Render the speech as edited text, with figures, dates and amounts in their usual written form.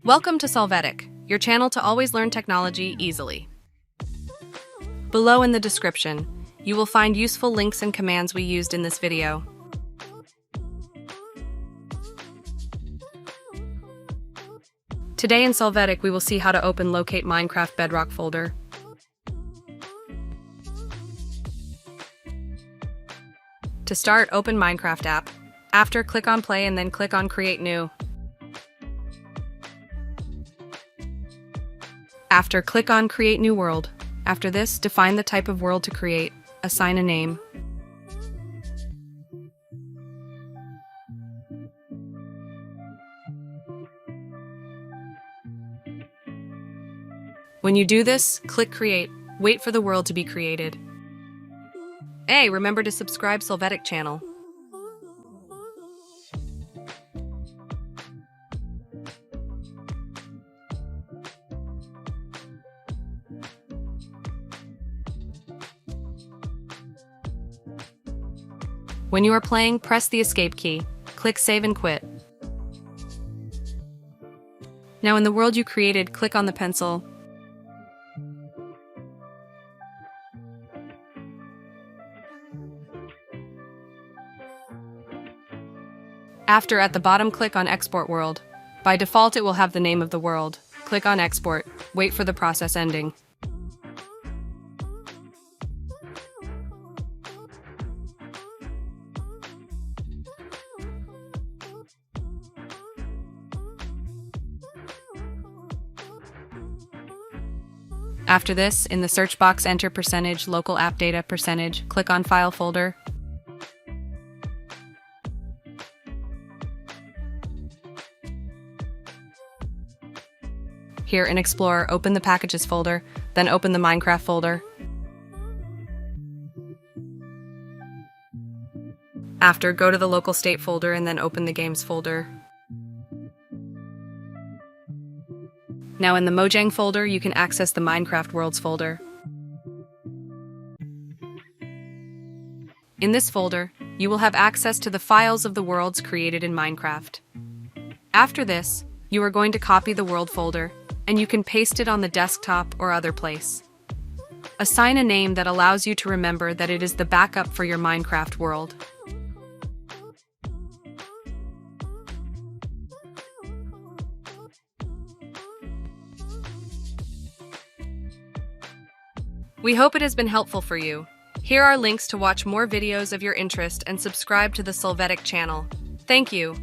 Welcome to Solvetic, your channel to always learn technology easily. Below in the description, you will find useful links and commands we used in this video. Today in Solvetic, we will see how to open Locate Minecraft Bedrock folder. To start, open Minecraft app. After, click on Play and then click on Create New. After, click on Create New World. After this, define the type of world to create. Assign a name. When you do this, click Create. Wait for the world to be created. Hey, remember to subscribe Solvetic channel. When you are playing, press the escape key. Click Save and Quit. Now in the world you created, click on the pencil. After, at the bottom, click on Export World. By default, it will have the name of the world. Click on Export. Wait for the process ending. After this, in the search box, enter %local app data %. Click on File folder. Here in Explorer, open the Packages folder, then open the Minecraft folder. After, go to the Local State folder and then open the Games folder. Now in the Mojang folder, you can access the Minecraft Worlds folder. In this folder, you will have access to the files of the worlds created in Minecraft. After this, you are going to copy the world folder, and you can paste it on the desktop or other place. Assign a name that allows you to remember that it is the backup for your Minecraft world. We hope it has been helpful for you. Here are links to watch more videos of your interest and subscribe to the Solvetic channel. Thank you.